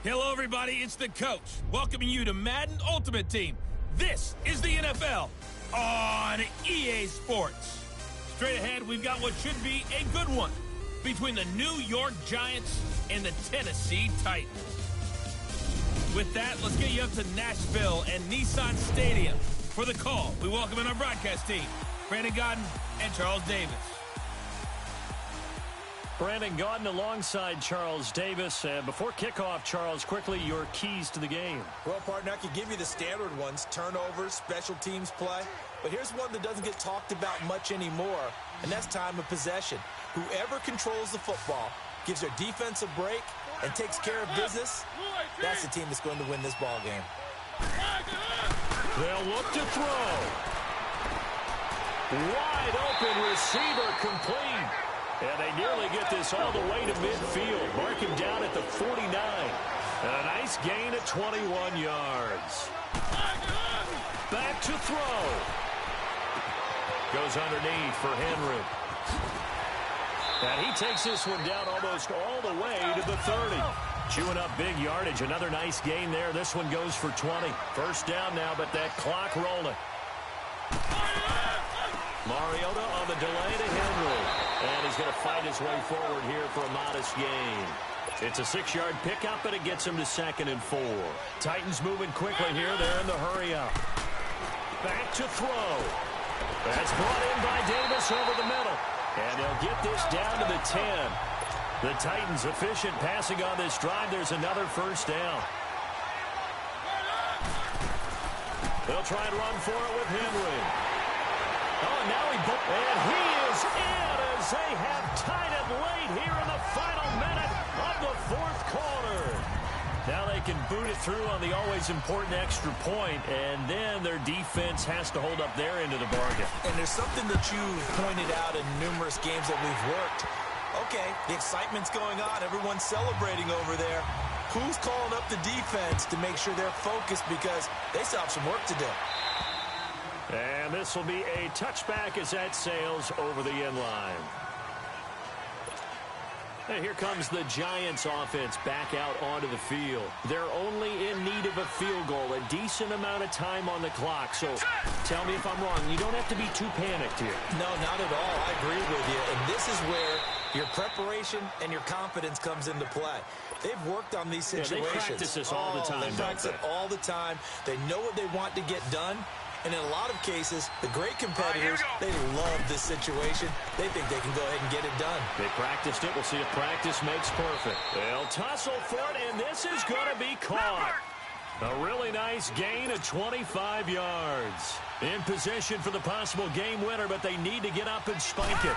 Hello, everybody. It's the coach welcoming you to Madden Ultimate Team. This is the NFL on EA Sports. Straight ahead, we've got what should be a good one between the New York Giants and the Tennessee Titans. With that, let's get you up to Nashville and Nissan Stadium. For the call, we welcome in our broadcast team, Brandon Godden and Charles Davis. Brandon Godden alongside Charles Davis. Before kickoff, Charles, quickly your keys to the game. Well, partner, I could give you the standard ones, turnovers, special teams play. But here's one that doesn't get talked about much anymore, and that's time of possession. Whoever controls the football, gives their defense a break, and takes care of business, that's the team that's going to win this ball game. They'll look to throw. Wide open receiver complete. And they nearly get this all the way to midfield. Mark him down at the 49. And a nice gain at 21 yards. Back to throw. Goes underneath for Henry. And he takes this one down almost all the way to the 30. Chewing up big yardage. Another nice gain there. This one goes for 20. First down now, but that clock rolling. Mariota on the delay to Henry. And he's going to fight his way forward here for a modest gain. It's a 6-yard pickup, and it gets him to 2nd and 4. Titans moving quickly here. They're in the hurry up. Back to throw. That's brought in by Davis over the middle. And they'll get this down to the 10. The Titans efficient passing on this drive. There's another first down. They'll try and run for it with Henry. Oh, now he is in as they have tied it late here in the final minute of the fourth quarter. Now they can boot it through on the always important extra point, and then their defense has to hold up their end of the bargain. And there's something that you've pointed out in numerous games that we've worked. Okay, the excitement's going on. Everyone's celebrating over there. Who's calling up the defense to make sure they're focused because they still have some work to do? And this will be a touchback as that sails over the end line. And here comes the Giants offense back out onto the field. They're only in need of a field goal, a decent amount of time on the clock. So tell me if I'm wrong. You don't have to be too panicked here. No, not at all. I agree with you. And this is where your preparation and your confidence comes into play. They've worked on these situations. Yeah, they practice this all the time. They practice it all the time. They know what they want to get done. And in a lot of cases, the great competitors, they love this situation. They think they can go ahead and get it done. They practiced it. We'll see if practice makes perfect. They'll tussle for it, and this is going to be caught. A really nice gain of 25 yards. In position for the possible game winner, but they need to get up and spike it.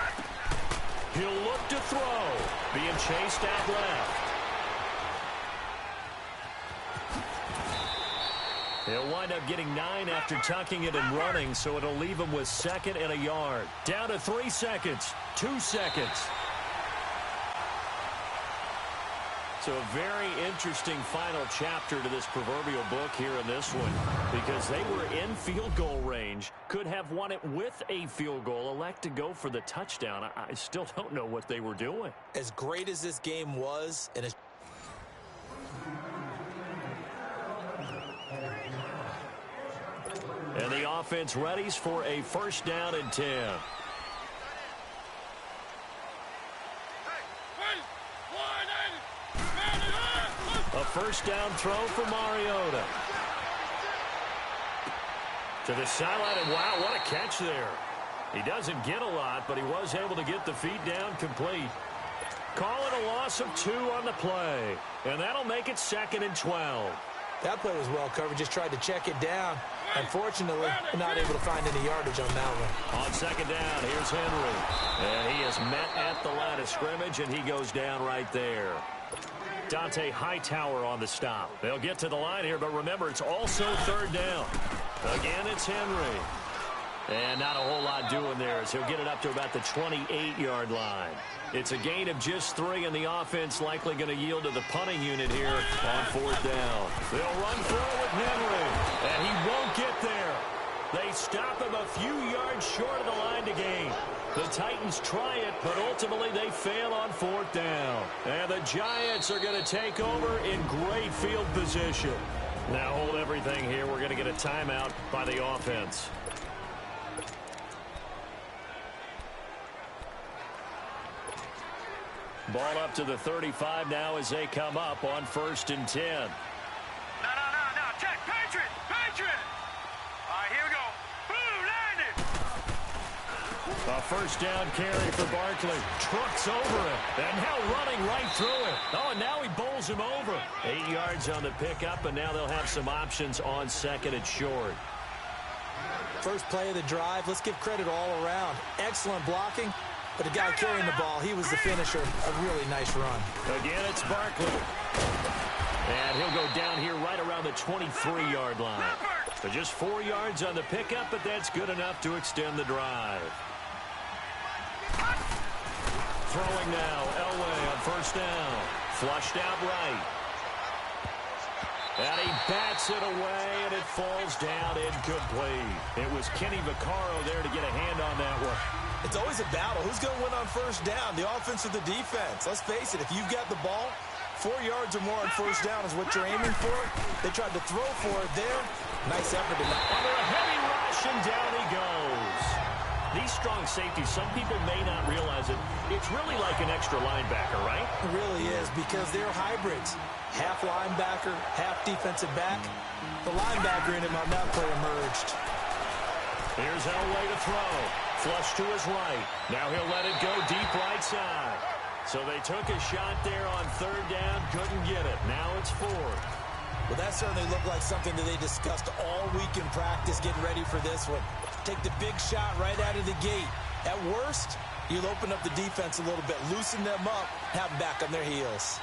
He'll look to throw. Being chased out left. He'll wind up getting 9 after tucking it and running, so it'll leave him with 2nd and a yard. Down to 3 seconds, 2 seconds. So a very interesting final chapter to this proverbial book here in this one, because they were in field goal range, could have won it with a field goal, elect to go for the touchdown. I still don't know what they were doing. As great as this game was, and as and the offense readies for a first down and 10. A first down throw for Mariota. To the sideline, and wow, what a catch there. He doesn't get a lot, but he was able to get the feet down complete. Call it a loss of 2 on the play, and that'll make it 2nd and 12. That play was well covered. Just tried to check it down. Unfortunately, not able to find any yardage on that one. On 2nd down, here's Henry. And he is met at the line of scrimmage, and he goes down right there. Dante Hightower on the stop. They'll get to the line here, but remember, it's also 3rd down. Again, it's Henry. And not a whole lot doing there as he'll get it up to about the 28-yard line. It's a gain of just 3, and the offense likely going to yield to the punting unit here on 4th down. They'll run for it with Henry, and he won't get there. They stop him a few yards short of the line to gain. The Titans try it, but ultimately they fail on 4th down. And the Giants are going to take over in great field position. Now hold everything here. We're going to get a timeout by the offense. Ball up to the 35 now as they come up on 1st and 10. No. Check. Patriot. All right, here we go. Boom, landed. A 1st down carry for Barkley. Trucks over it. And now running right through it. Oh, and now he bowls him over. 8 yards on the pickup, and now they'll have some options on 2nd and short. First play of the drive. Let's give credit all around. Excellent blocking. But the guy carrying the ball, he was the finisher. A really nice run. Again, it's Barkley. And he'll go down here right around the 23-yard line. So just 4 yards on the pickup, but that's good enough to extend the drive. Throwing now, Elway on 1st down. Flushed out right. And he bats it away, and it falls down incomplete. It was Kenny Vaccaro there to get a hand on that one. It's always a battle. Who's going to win on 1st down, the offense or the defense? Let's face it, if you've got the ball, 4 yards or more on 1st down is what you're aiming for. They tried to throw for it there. Nice effort to knock. Under a heavy rush, and down he goes. These strong safeties, some people may not realize it. It's really like an extra linebacker, right? It really is, because they're hybrids. Half linebacker, half defensive back. The linebacker in him on that play emerged. Here's Elway to throw. Flush to his right. Now he'll let it go deep right side. So they took a shot there on 3rd down. Couldn't get it. Now it's 4th. Well, that certainly looked like something that they discussed all week in practice getting ready for this one. Take the big shot right out of the gate. At worst, you'll open up the defense a little bit, loosen them up, have them back on their heels.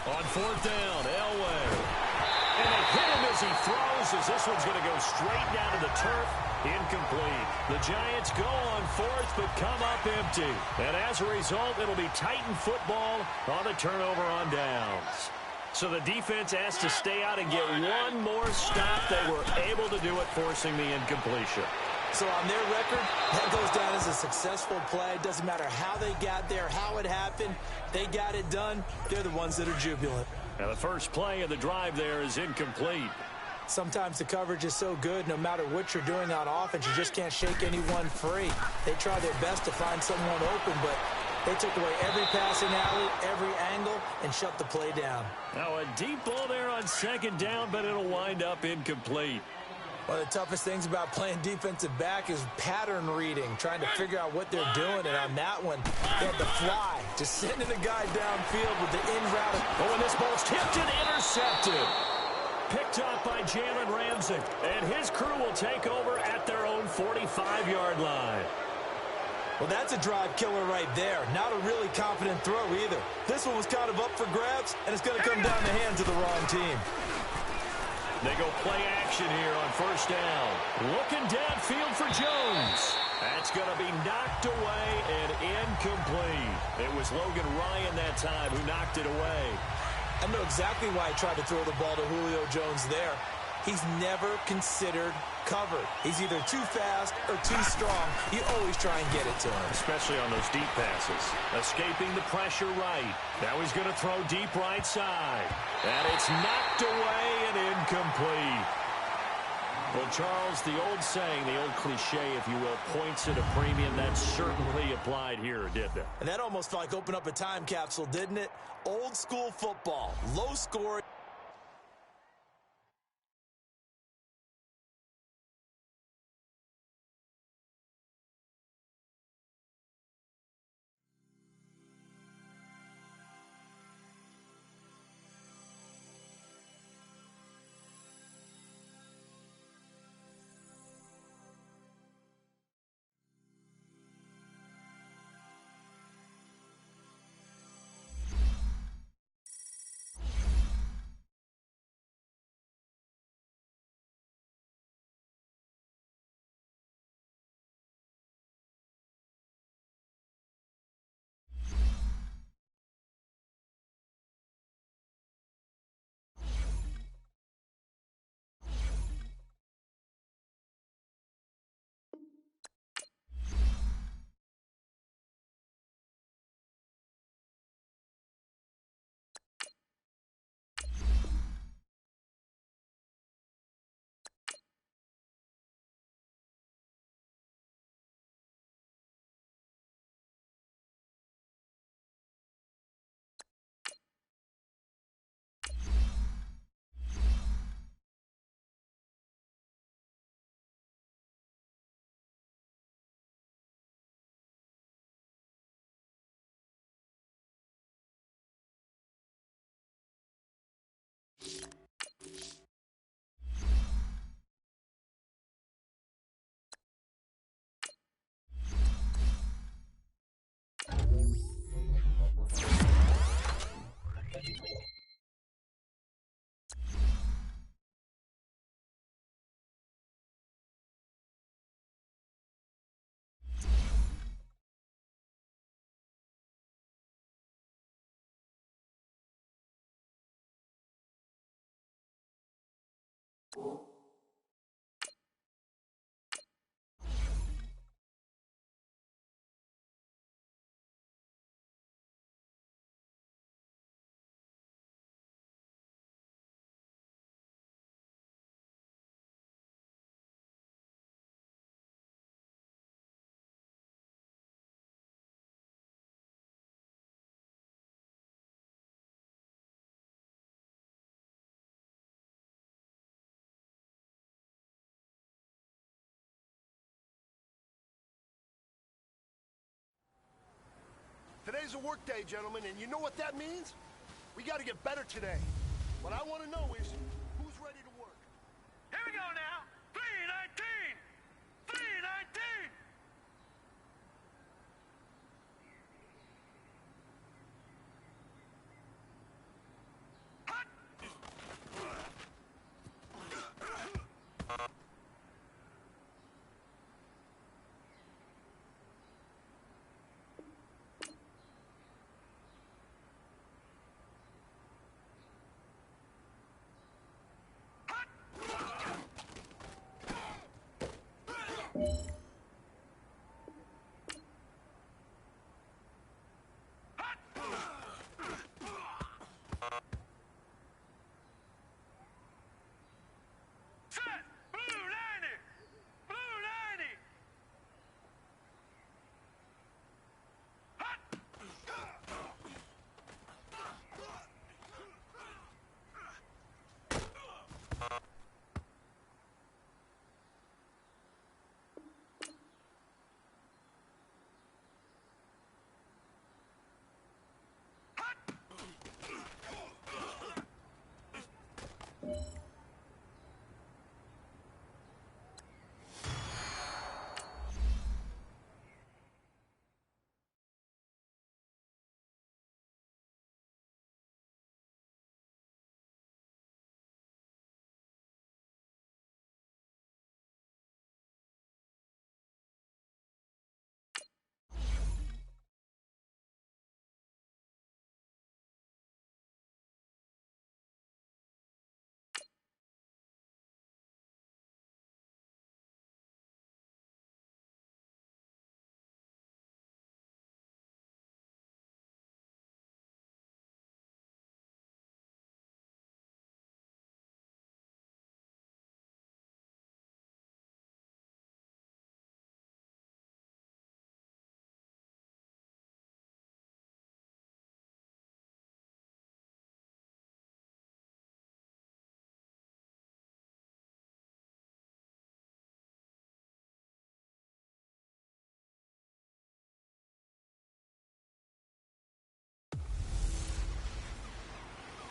On 4th down, Elway. And they hit him as he throws, as this one's going to go straight down to the turf. Incomplete. The Giants go on 4th, but come up empty. And as a result, it'll be Titan football on the turnover on downs. So the defense has to stay out and get one more stop. They were able to do it, forcing the incompletion. So on their record, that goes down as a successful play. It doesn't matter how they got there, how it happened. They got it done. They're the ones that are jubilant. Now the first play of the drive there is incomplete. Sometimes the coverage is so good, no matter what you're doing on offense, you just can't shake anyone free. They try their best to find someone open, but they took away every passing alley, every angle, and shut the play down. Now a deep ball there on 2nd down, but it'll wind up incomplete. One of the toughest things about playing defensive back is pattern reading, trying to figure out what they're doing. And on that one, they had to fly, just sending a guy downfield with the in route. Oh, and this ball's tipped and intercepted. Picked up by Jalen Ramsey. And his crew will take over at their own 45-yard line. Well, that's a drive killer right there. Not a really confident throw either. This one was kind of up for grabs, and it's going to come down the hands of the wrong team. They go play action here on 1st down. Looking downfield for Jones. That's going to be knocked away and incomplete. It was Logan Ryan that time who knocked it away. I know exactly why he tried to throw the ball to Julio Jones there. He's never considered covered. He's either too fast or too strong. You always try and get it to him. Especially on those deep passes. Escaping the pressure right. Now he's going to throw deep right side. And it's knocked away and incomplete. Well, Charles, the old saying, the old cliche, if you will, points at a premium, that certainly applied here, didn't it? And that almost felt like open up a time capsule, didn't it? Old school football, low scoring. Today's a work day, gentlemen, and you know what that means? We got to get better today. What I want to know is, who's ready to work? Here we go now. 319. 319. Set. Blue 90. Blue 90.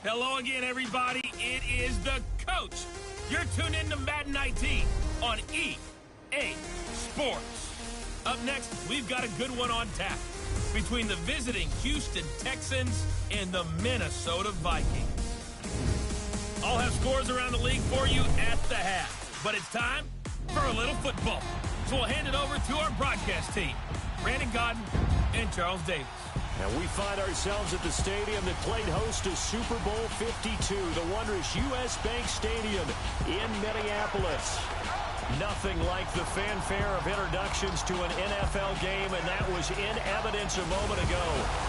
Hello again, everybody. It is the coach. You're tuned in to Madden 19 on EA Sports. Up next, we've got a good one on tap between the visiting Houston Texans and the Minnesota Vikings. I'll have scores around the league for you at the half, but it's time for a little football. So we'll hand it over to our broadcast team, Brandon Godden and Charles Davis. And we find ourselves at the stadium that played host to Super Bowl 52, the wondrous U.S. Bank Stadium in Minneapolis. Nothing like the fanfare of introductions to an NFL game, and that was in evidence a moment ago.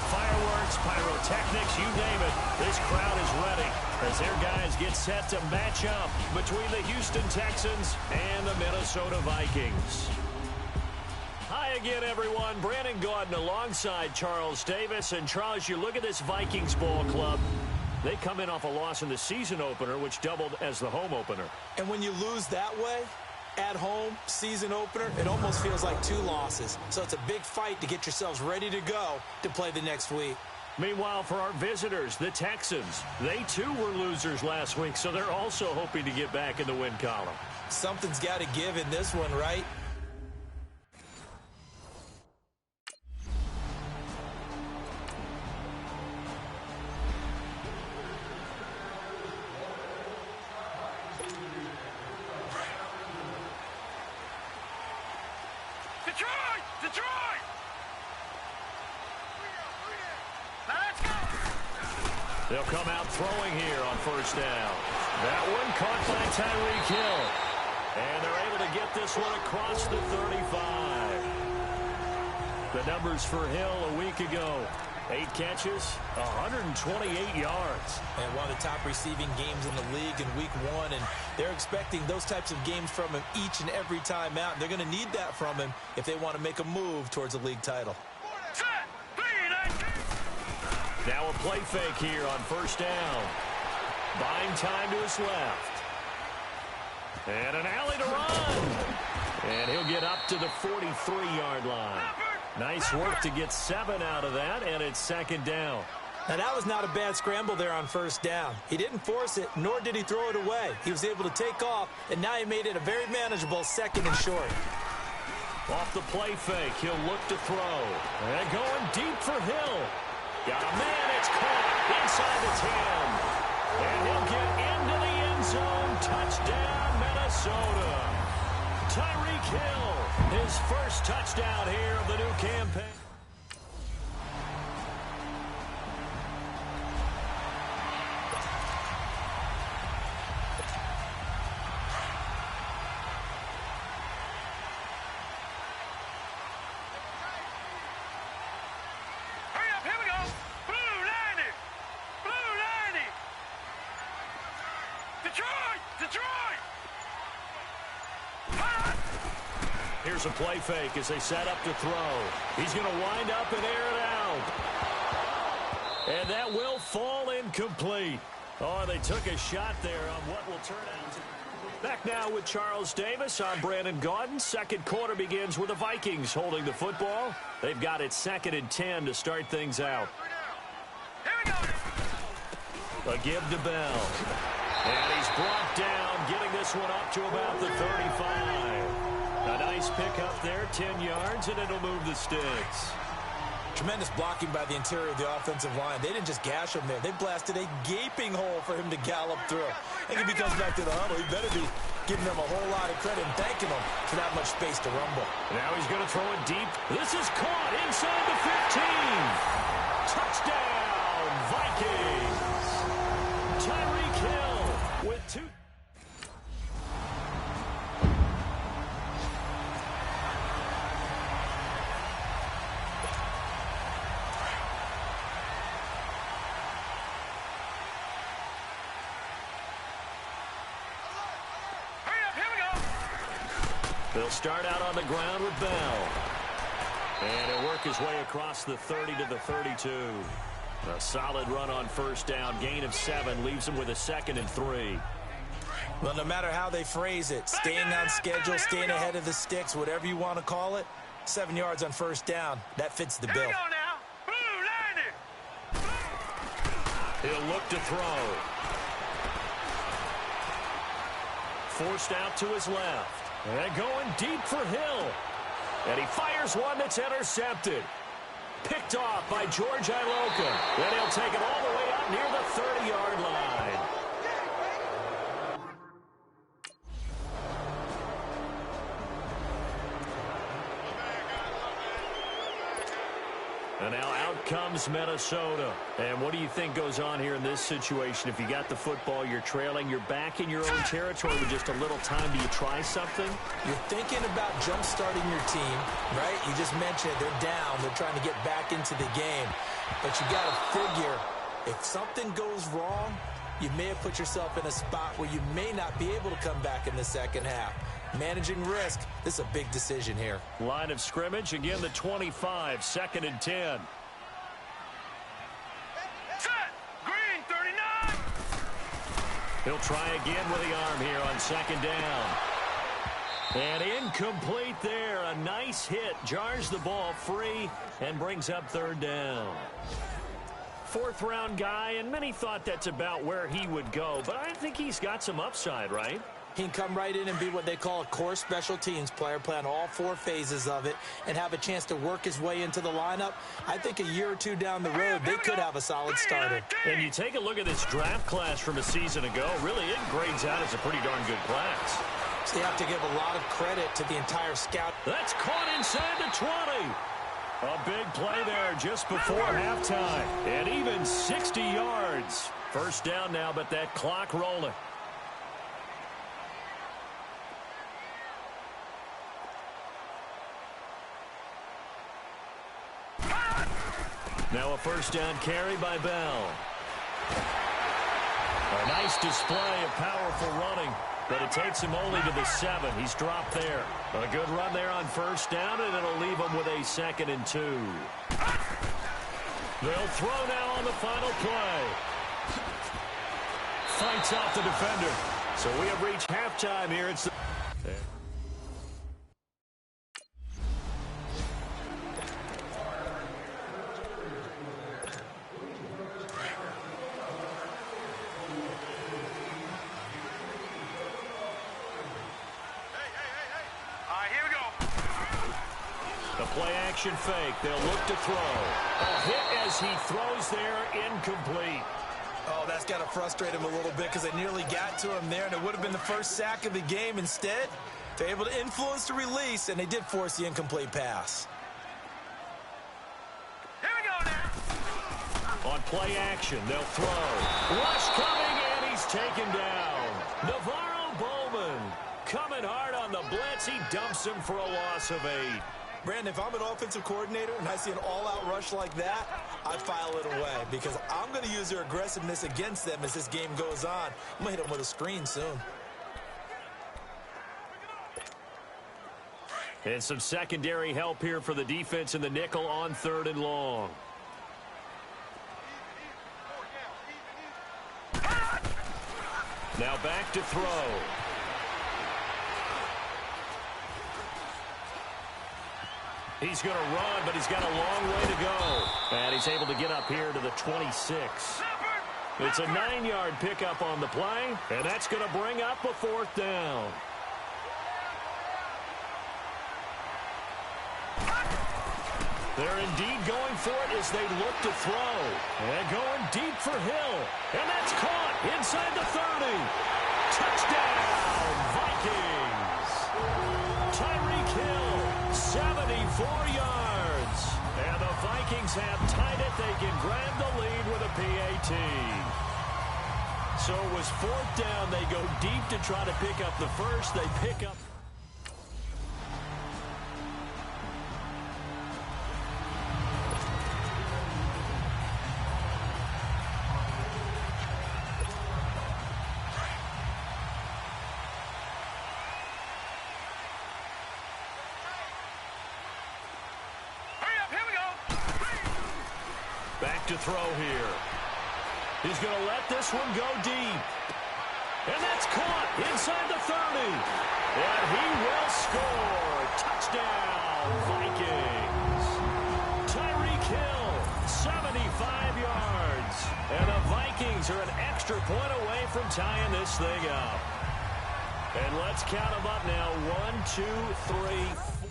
Fireworks, pyrotechnics, you name it. This crowd is ready as their guys get set to match up between the Houston Texans and the Minnesota Vikings. Hi again, everyone. Brandon Gaudin alongside Charles Davis. And Charles, you look at this Vikings ball club. They come in off a loss in the season opener, which doubled as the home opener. And when you lose that way, at home, season opener, it almost feels like two losses. So it's a big fight to get yourselves ready to go to play the next week. Meanwhile, for our visitors, the Texans, they too were losers last week, so they're also hoping to get back in the win column. Something's got to give in this one, right? Detroit! Detroit! Now let's go! They'll come out throwing here on first down. That one caught by Tyreek Hill. And they're able to get this one across the 35. The numbers for Hill a week ago. 8 catches, 128 yards. And one of the top receiving games in the league in week 1. And they're expecting those types of games from him each and every time out. And they're going to need that from him if they want to make a move towards a league title. Now a play fake here on first down. Buying time to his left. And an alley to run. And he'll get up to the 43-yard line. Nice work to get 7 out of that, and it's second down. Now, that was not a bad scramble there on first down. He didn't force it, nor did he throw it away. He was able to take off, and now he made it a very manageable 2nd and short. Off the play fake, he'll look to throw. And going deep for Hill. Got a man, it's caught inside the 10. And he'll get into the end zone. Touchdown, Minnesota. Tyreek Hill, his first touchdown here of the new campaign. Hurry up, here we go. Blue 90. Blue 90. Detroit! Detroit! Here's a play fake as they set up to throw. He's going to wind up and air it out. And that will fall incomplete. Oh, they took a shot there on what will turn out to... Back now with Charles Davis. I'm Brandon Gaudin. Second quarter begins with the Vikings holding the football. They've got it 2nd and 10 to start things out. Here we go. A give to Bell. And he's brought down, getting this one up to about the 35. A nice pickup there, 10 yards, and it'll move the sticks. Tremendous blocking by the interior of the offensive line. They didn't just gash him there. They blasted a gaping hole for him to gallop through. I think if he comes back to the huddle, he better be giving them a whole lot of credit and thanking them for that much space to rumble. Now he's going to throw it deep. This is caught inside the 15. Touchdown, Vikings. Tyreek Hill with 2. They'll start out on the ground with Bell. And he'll work his way across the 30 to the 32. A solid run on first down. Gain of 7 leaves him with a 2nd and 3. Well, no matter how they phrase it, staying on schedule, staying ahead of the sticks, whatever you want to call it, 7 yards on first down, that fits the bill. Here we go now. Blue 90. He'll look to throw. Forced out to his left. And going deep for Hill. And he fires one that's intercepted. Picked off by George Iloka. And he'll take it all the way up near the 30-yard line. And now out comes Minnesota. And what do you think goes on here in this situation? If you got the football, you're trailing, you're back in your own territory with just a little time. Do you try something? You're thinking about jump-starting your team, right? You just mentioned they're down. They're trying to get back into the game. But you got to figure, if something goes wrong, you may have put yourself in a spot where you may not be able to come back in the second half. Managing risk, this is a big decision here. Line of scrimmage, again the 25, 2nd and 10. Set. Green 39. He'll try again with the arm here on 2nd down. And incomplete there. A nice hit. Jars the ball free and brings up 3rd down. 4th-round guy, and many thought that's about where he would go. But I think he's got some upside, right? He can come right in and be what they call a core special teams player, play on all 4 phases of it, and have a chance to work his way into the lineup. I think a year or 2 down the road, they could have a solid starter. And you take a look at this draft class from a season ago, really it grades out as a pretty darn good class. So you have to give a lot of credit to the entire scout. That's caught inside the 20. A big play there just before halftime. And even 60 yards. First down now, but that clock rolling. Now a first down carry by Bell. A nice display of powerful running, but it takes him only to the 7. He's dropped there. A good run there on first down, and it'll leave him with a 2nd and 2. They'll throw now on the final play. Fights off the defender. So we have reached halftime here. It's the... Play-action fake. They'll look to throw. A hit as he throws there, incomplete. Oh, that's got to frustrate him a little bit because they nearly got to him there, and it would have been the first sack of the game. Instead, they're able to influence the release, and they did force the incomplete pass. Here we go now. On play-action, they'll throw. Rush coming, and he's taken down. Navarro Bowman coming hard on the blitz. He dumps him for a loss of 8. Brandon, if I'm an offensive coordinator and I see an all-out rush like that, I file it away because I'm going to use their aggressiveness against them as this game goes on. I'm going to hit them with a screen soon. And some secondary help here for the defense in the nickel on 3rd and long. Now back to throw. He's going to run, but he's got a long way to go. And he's able to get up here to the 26. It's a 9-yard pickup on the play, and that's going to bring up a 4th down. They're indeed going for it as they look to throw. And going deep for Hill. And that's caught inside the 30. Touchdown, Vikings. Tyreek Hill, 74 yards. And the Vikings have tied it. They can grab the lead with a PAT. So it was 4th down. They go deep to try to pick up the first. They pick up. Back to throw here. He's going to let this one go deep. And that's caught inside the 30. And he will score. Touchdown, Vikings. Tyreek Hill, 75 yards. And the Vikings are an extra point away from tying this thing up. And let's count them up now. 1, 2, 3, 4.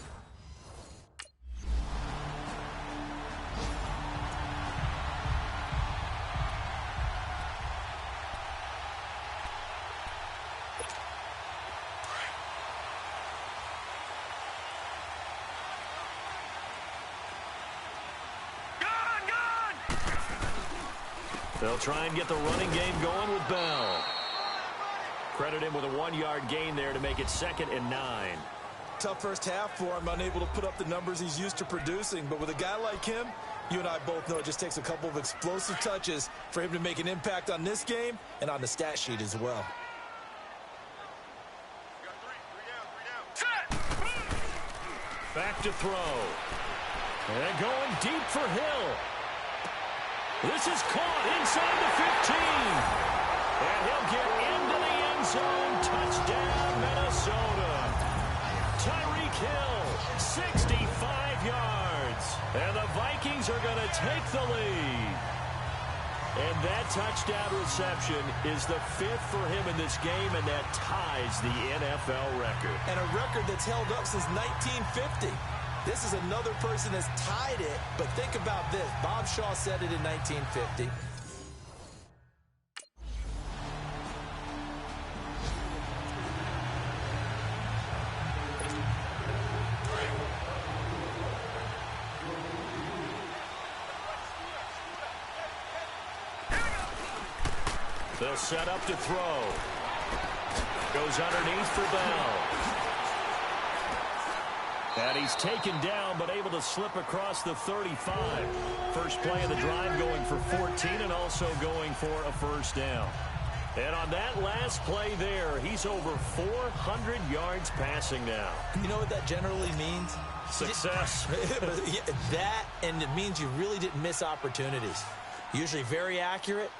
They'll try and get the running game going with Bell. Credit him with a 1-yard gain there to make it 2nd and 9. Tough first half for him, unable to put up the numbers he's used to producing. But with a guy like him, you and I both know it just takes a couple of explosive touches for him to make an impact on this game and on the stat sheet as well. Back to throw. And going deep for Hill. This is caught inside the 15. And he'll get into the end zone. Touchdown, Minnesota. Tyreek Hill, 65 yards. And the Vikings are going to take the lead. And that touchdown reception is the 5th for him in this game, and that ties the NFL record. And a record that's held up since 1950. This is another person that's tied it, but think about this. Bob Shaw said it in 1950. They'll set up to throw. Goes underneath for Bell. And he's taken down, but able to slip across the 35. First play of the drive going for 14 and also going for a first down. And on that last play there, he's over 400 yards passing now. You know what that generally means? Success. That, and it means you really didn't miss opportunities. Usually very accurate.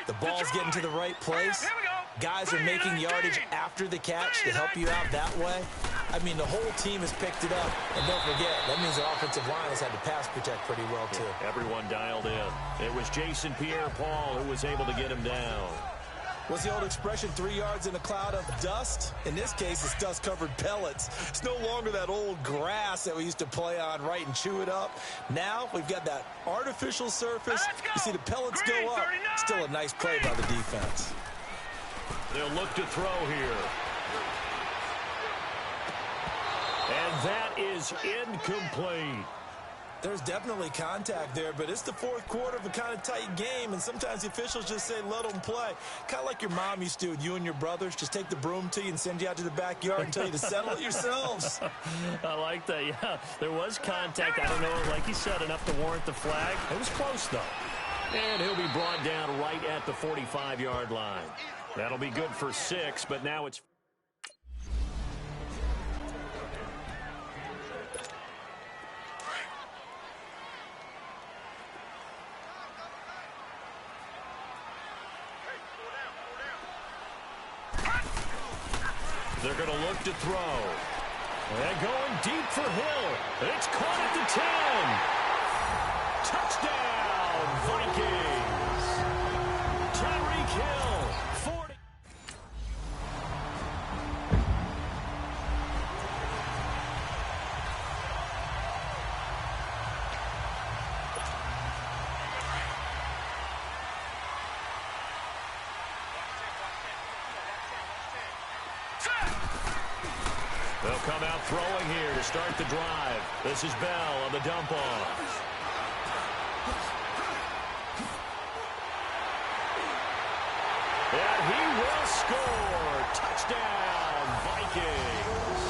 The ball's getting to the right place. Guys are making yardage after the catch to help you out that way. I mean, the whole team has picked it up. And don't forget, that means the offensive line has had to pass protect pretty well, too. Yeah, everyone dialed in. It was Jason Pierre-Paul who was able to get him down. What's the old expression, 3 yards in a cloud of dust? In this case, it's dust-covered pellets. It's no longer that old grass that we used to play on, right, and chew it up. Now we've got that artificial surface. You see the pellets go up. Still a nice play by the defense. They'll look to throw here. And that is incomplete. There's definitely contact there, but it's the fourth quarter of a kind of tight game, and sometimes the officials just say, let them play. Kind of like your mom used to with you and your brothers. Just take the broom to you and send you out to the backyard and tell you to settle it yourselves. I like that, yeah. There was contact. I don't know, like you said, enough to warrant the flag. It was close, though. And he'll be brought down right at the 45-yard line. That'll be good for 6, but now it's... They're going to look to throw. And going deep for Hill. It's caught at the 10. Touchdown, Vikings. Tyreek Hill, 40. They'll come out throwing here to start the drive. This is Bell on the dump-off. And he will score. Touchdown, Vikings.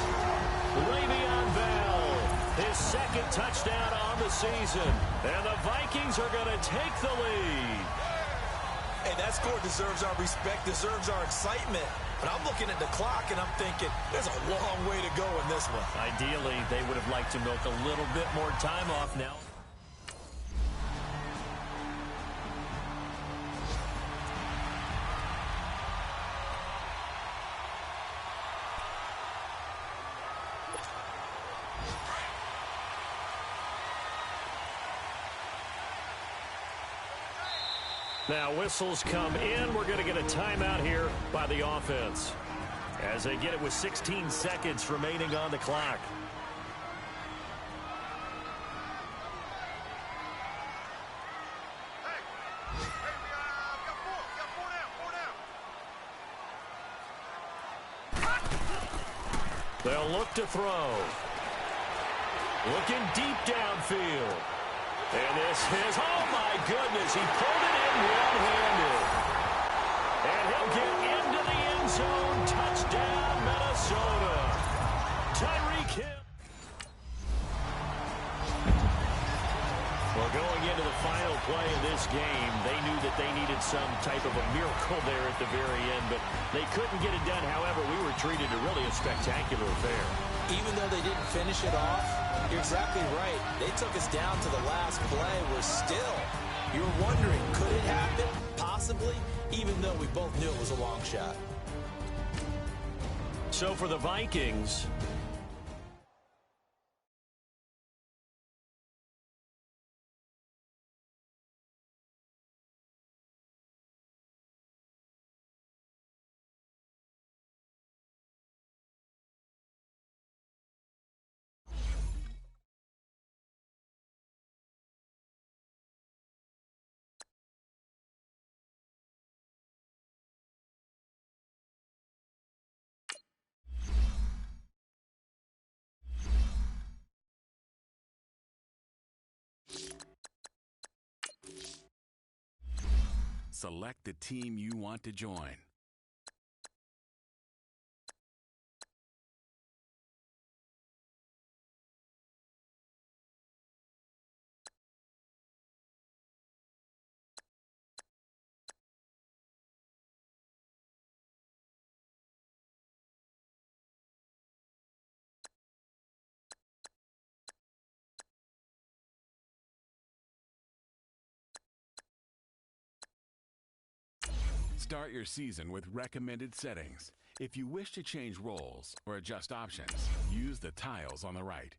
Le'Veon Bell, his second touchdown on the season. And the Vikings are going to take the lead. Hey, that score deserves our respect, deserves our excitement. But I'm looking at the clock, and I'm thinking, there's a long way to go in this one. Ideally, they would have liked to milk a little bit more time off now. Now whistles come in. We're going to get a timeout here by the offense as they get it with 16 seconds remaining on the clock. They'll look to throw. Looking deep downfield. And this is, oh my goodness, he pulled it in one-handed. And he'll get into the end zone. Touchdown, Minnesota. Tyreek Hill. Well, going into the final play of this game, they knew that they needed some type of a miracle there at the very end, but they couldn't get it done. However, we were treated to really a spectacular affair. Even though they didn't finish it off, you're exactly right. They took us down to the last play. We're still, you're wondering, could it happen? Possibly, even though we both knew it was a long shot. So for the Vikings, select the team you want to join. Start your season with recommended settings. If you wish to change roles or adjust options, use the tiles on the right.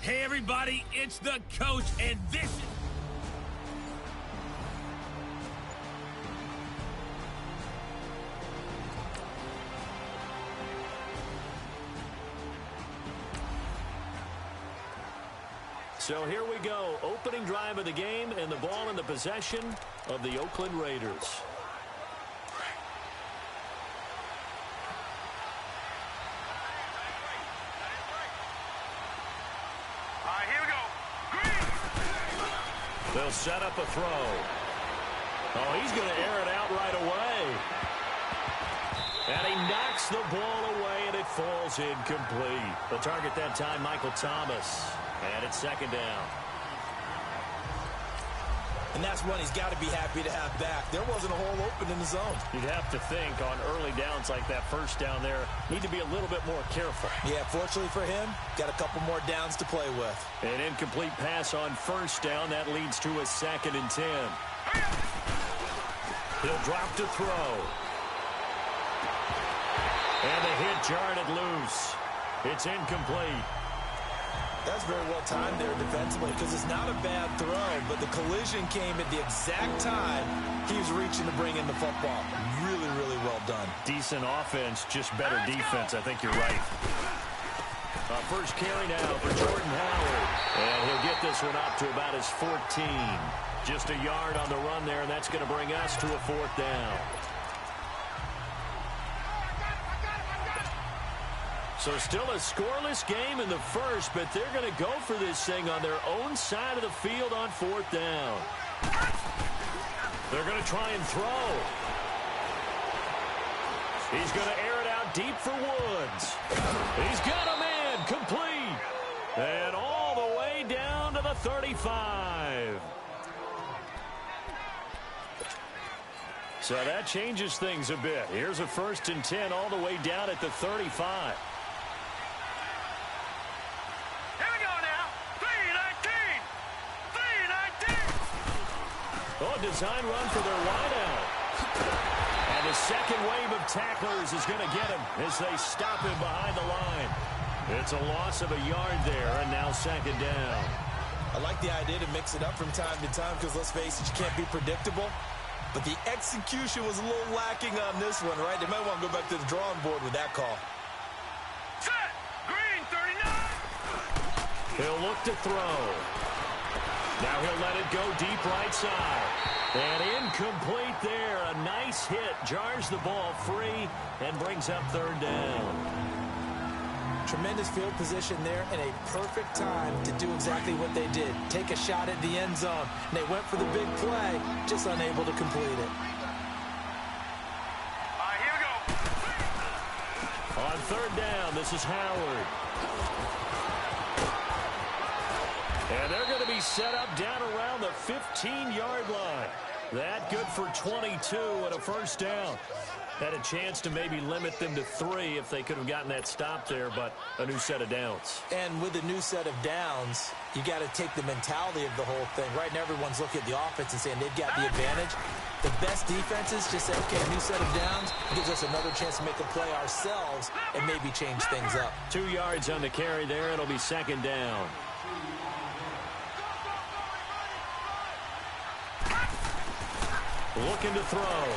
Hey, everybody, it's the coach, and this is... So here we go, opening drive of the game, and the ball in the possession of the Oakland Raiders. All right, here we go. Green. They'll set up a throw. Oh, he's going to air it out right away. And he knocks the ball away, and it falls incomplete. The target that time, Michael Thomas. And it's second down. And that's one he's got to be happy to have back. There wasn't a hole open in the zone. You'd have to think on early downs like that first down there, need to be a little bit more careful. Yeah, fortunately for him, got a couple more downs to play with. An incomplete pass on first down. That leads to a 2nd and 10. He'll drop to throw. And the hit jarred it loose. It's incomplete. That's very well timed there defensively because it's not a bad throw, but the collision came at the exact time he was reaching to bring in the football. Really, really well done. Decent offense, just better defense. I think you're right. First carry now for Jordan Howard. And he'll get this one up to about his 14. Just a yard on the run there, and that's going to bring us to a 4th down. So still a scoreless game in the first, but they're going to go for this thing on their own side of the field on 4th down. They're going to try and throw. He's going to air it out deep for Woods. He's got a man complete. And all the way down to the 35. So that changes things a bit. Here's a 1st and 10 all the way down at the 35. Oh, design run for their wideout. And the second wave of tacklers is going to get him as they stop him behind the line. It's a loss of a yard there, and now 2nd down. I like the idea to mix it up from time to time because, let's face it, you can't be predictable. But the execution was a little lacking on this one, right? They might want to go back to the drawing board with that call. Set. Green, 39. He'll look to throw. Now he'll let it go deep right side. And incomplete there. A nice hit. Jars the ball free and brings up 3rd down. Tremendous field position there and a perfect time to do exactly what they did. Take a shot at the end zone. And they went for the big play, just unable to complete it. All right, here we go. On 3rd down, this is Howard. And they're going to be set up down around the 15-yard line. That good for 22 and a 1st down. Had a chance to maybe limit them to 3 if they could have gotten that stop there, but a new set of downs. And with a new set of downs, you got to take the mentality of the whole thing. Right now, everyone's looking at the offense and saying they've got the advantage. The best defenses just say, okay, new set of downs gives us another chance to make a play ourselves and maybe change things up. 2 yards on the carry there. It'll be 2nd down. Looking to throw.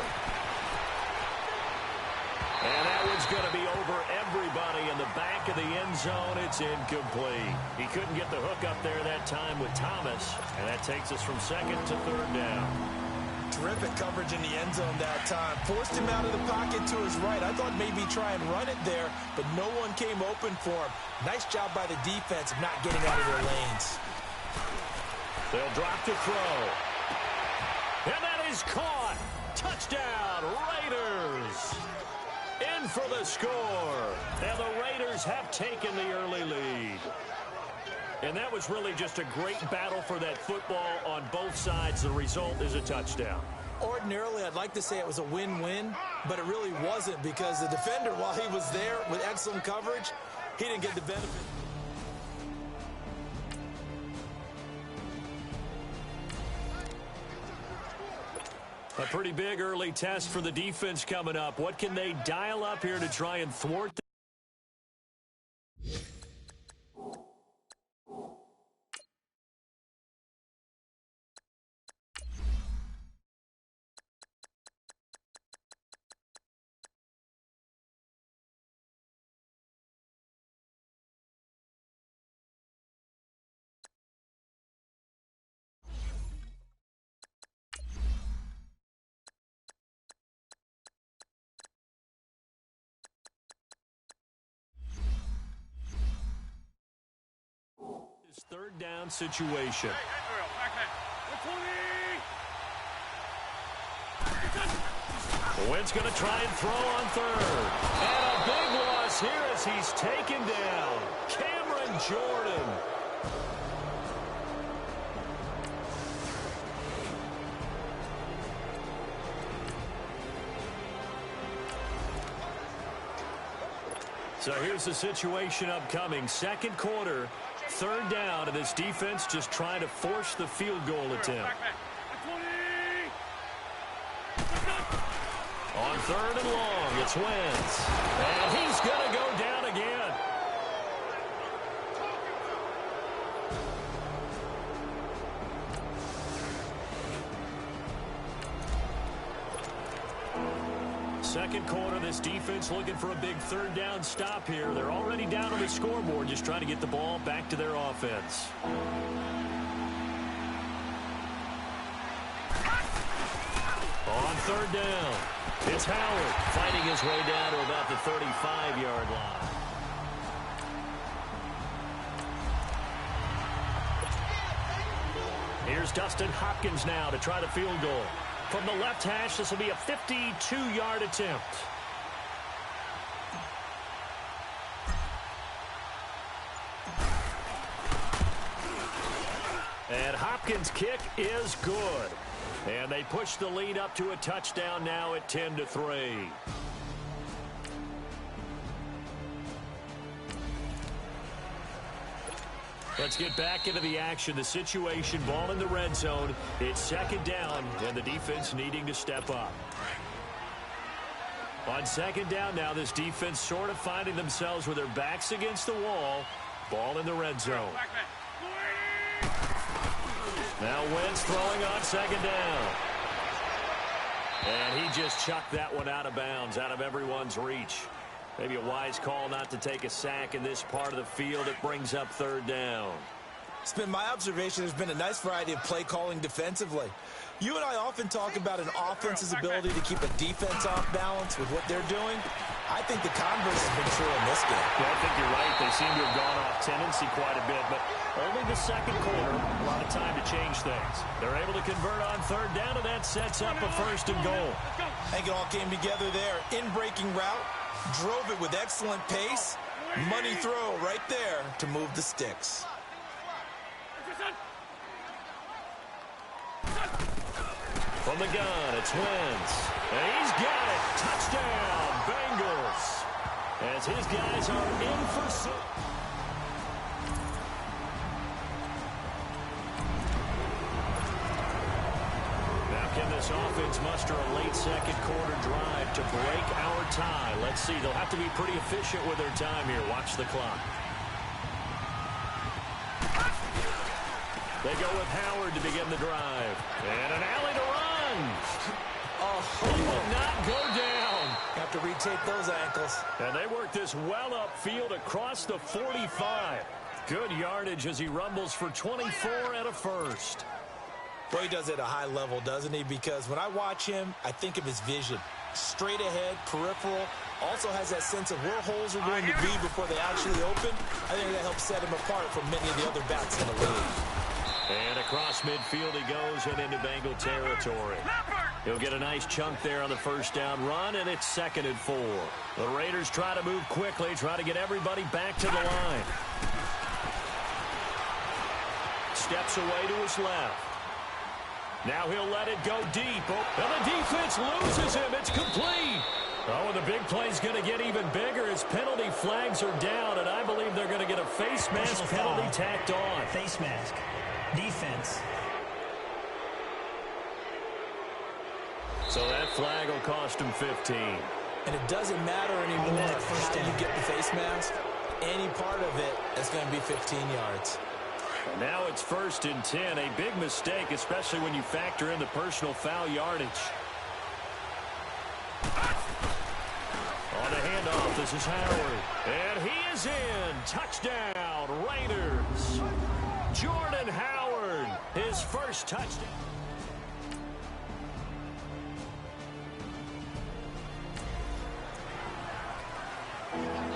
And that one's going to be over everybody in the back of the end zone. It's incomplete. He couldn't get the hook up there that time with Thomas. And that takes us from 2nd to 3rd down. Terrific coverage in the end zone that time. Forced him out of the pocket to his right. I thought maybe try and run it there, but no one came open for him. Nice job by the defense of not getting out of their lanes. They'll drop to throw. And that is caught. Touchdown, Raiders. In for the score. And the Raiders have taken the early lead. And that was really just a great battle for that football on both sides. The result is a touchdown. Ordinarily, I'd like to say it was a win-win, but it really wasn't because the defender, while he was there with excellent coverage, he didn't get the benefit. A pretty big early test for the defense coming up. What can they dial up here to try and thwart them? this third down situation. Wynn's going to try and throw on third. And a big loss here as he's taken down. Cameron Jordan. So here's the situation upcoming. Second quarter, third down, and this defense just trying to force the field goal attempt. On third and long, it's Wentz. And he's going to go down again. Second quarter, this defense looking for a big third down stop here. They're already down on the scoreboard, just trying to get the ball back to their offense. On third down, it's Howard fighting his way down to about the 35-yard line. Here's Dustin Hopkins now to try the field goal. From the left hash, this will be a 52-yard attempt. And Hopkins' kick is good. And they push the lead up to a touchdown now at 10-3. Let's get back into the action. The situation, ball in the red zone. It's second down, and the defense needing to step up. On second down now, this defense sort of finding themselves with their backs against the wall. Ball in the red zone. Now Wentz throwing on second down. And he just chucked that one out of bounds, out of everyone's reach. Maybe a wise call not to take a sack in this part of the field. It brings up third down. It's been my observation there's been a nice variety of play calling defensively. You and I often talk about an offense's ability to keep a defense off balance with what they're doing. I think the converse has been true in this game. Yeah, I think you're right. They seem to have gone off tendency quite a bit, but only the second quarter, a lot of time to change things. They're able to convert on third down, and that sets up a first and goal. I think it all came together there. In-breaking route, drove it with excellent pace. Money throw right there to move the sticks. From the gun, it's Wentz. And he's got it. Touchdown, Bengals. As his guys are in for six. Now can this offense muster a late second quarter drive to break our tie? Let's see. They'll have to be pretty efficient with their time here. Watch the clock. They go with Howard to begin the drive. And an alley to run. Oh, he will not go down. Have to retape those ankles. And they work this well upfield across the 45. Good yardage as he rumbles for 24 and a first. Well, he does it at a high level, doesn't he? Because when I watch him, I think of his vision. Straight ahead, peripheral. Also has that sense of where holes are going to be before they actually open. I think that helps set him apart from many of the other backs in the league. And across midfield he goes and into Bengal territory. He'll get a nice chunk there on the first down run, and it's 2nd and 4. The Raiders try to move quickly, try to get everybody back to the line. Steps away to his left. Now he'll let it go deep. Oh, and the defense loses him. It's complete. Oh, and the big play's going to get even bigger as penalty flags are down, and I believe they're going to get a face mask penalty tacked on. Face mask. Defense. So that flag will cost him 15. And it doesn't matter anymore how you get the face mask. Any part of it is going to be 15 yards. And now it's 1st and 10. A big mistake, especially when you factor in the personal foul yardage. On the handoff, this is Howard. And he is in. Touchdown, Raiders. Jordan Howard, his first touchdown.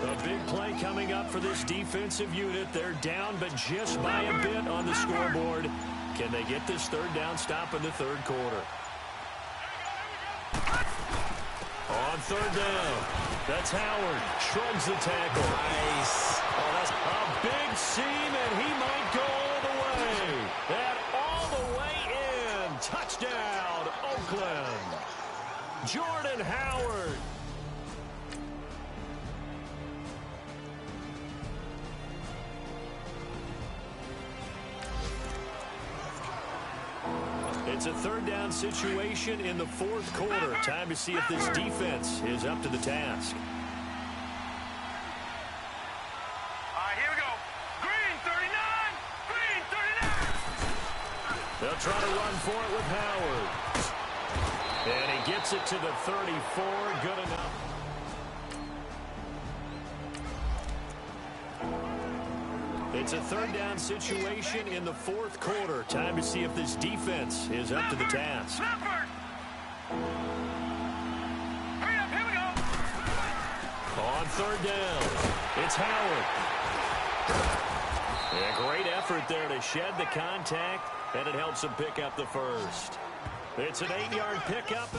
The big play coming up for this defensive unit. They're down, but just by a bit on the scoreboard. Can they get this third down stop in the third quarter? On third down, that's Howard. Shrugs the tackle. Nice. Oh, that's a big seam, and he might go all the way. And all the way in. Touchdown, Oakland. Jordan Howard. It's a third down situation in the fourth quarter. Time to see if this defense is up to the task. Here we go. Green 39. Green 39. They'll try to run for it with Howard. And he gets it to the 34. Good enough. It's a third down situation in the fourth quarter. Time to see if this defense is up to the task. Hurry up, here we go. On third down, it's Howard. A great effort there to shed the contact, and it helps him pick up the first. It's an 8-yard pickup.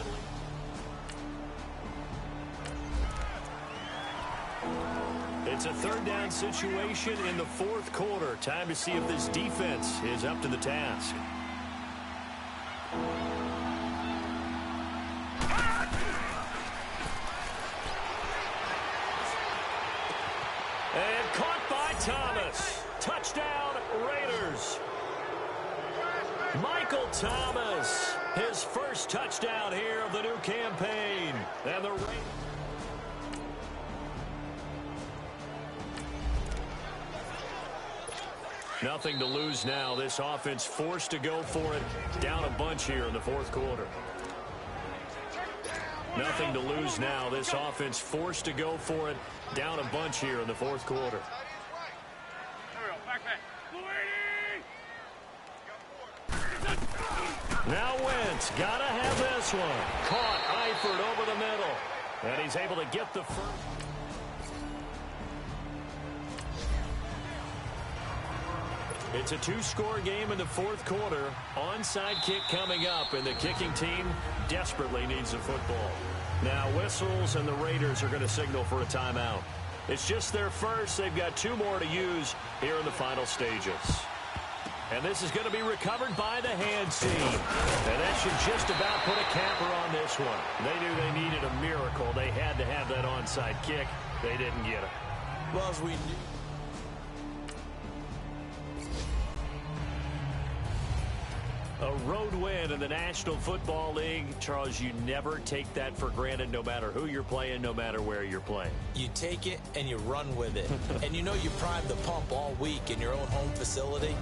It's a third down situation in the fourth quarter. Time to see if this defense is up to the task. And caught by Thomas. Touchdown, Raiders. Michael Thomas, his first touchdown here of the new campaign. And the Raiders. Nothing to lose now. This offense forced to go for it. Down a bunch here in the fourth quarter. Nothing to lose now. This offense forced to go for it. Down a bunch here in the fourth quarter. Now Wentz, gotta have this one. Caught Eifert over the middle. And he's able to get the first. It's a two-score game in the fourth quarter. Onside kick coming up, and the kicking team desperately needs the football. Now whistles, and the Raiders are going to signal for a timeout. It's just their first. They've got two more to use here in the final stages. And this is going to be recovered by the hands team. And that should just about put a capper on this one. They knew they needed a miracle. They had to have that onside kick. They didn't get it. Well, as we knew. A road win in the National Football League. Charles, you never take that for granted no matter who you're playing, no matter where you're playing. You take it and you run with it. And you know you primed the pump all week in your own home facility.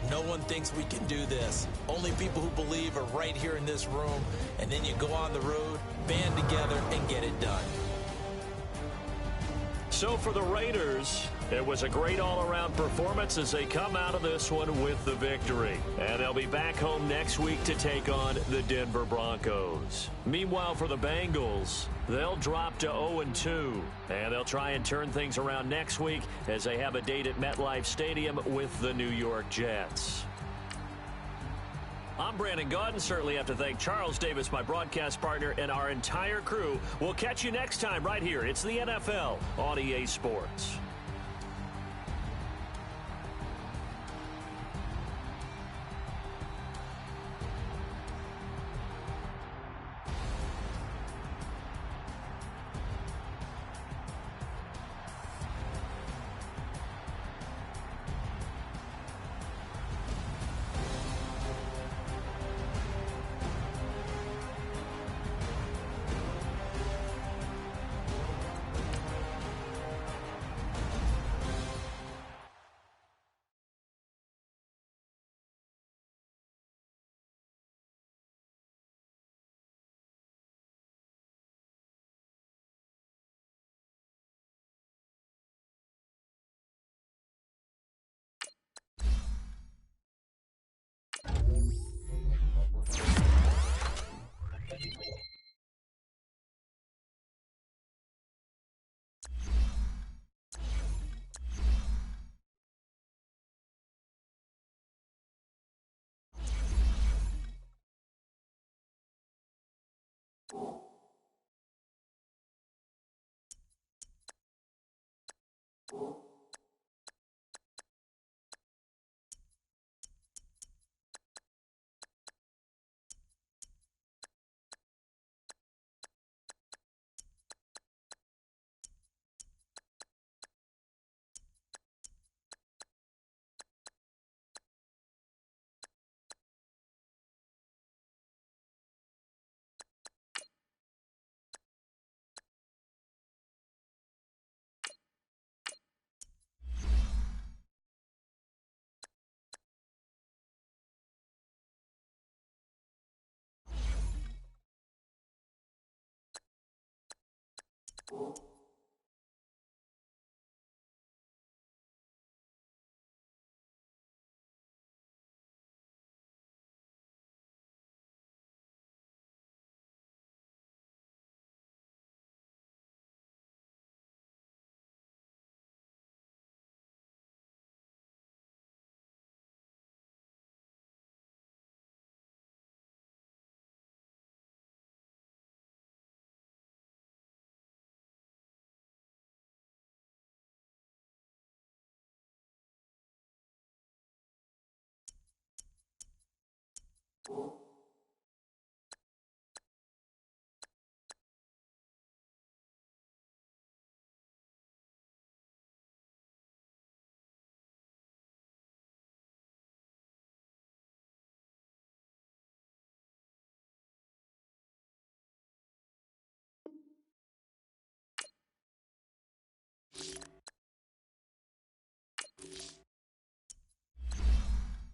No one thinks we can do this. Only people who believe are right here in this room. And then you go on the road, band together, and get it done. So for the Raiders, it was a great all-around performance as they come out of this one with the victory. And they'll be back home next week to take on the Denver Broncos. Meanwhile, for the Bengals, they'll drop to 0-2. And they'll try and turn things around next week as they have a date at MetLife Stadium with the New York Jets. I'm Brandon Gaudin. Certainly have to thank Charles Davis, my broadcast partner, and our entire crew. We'll catch you next time right here. It's the NFL on EA Sports.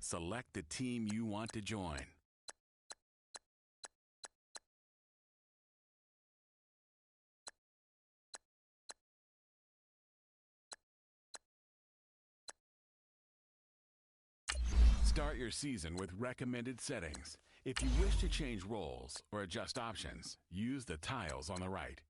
Select the team you want to join. Start your season with recommended settings. If you wish to change roles or adjust options, use the tiles on the right.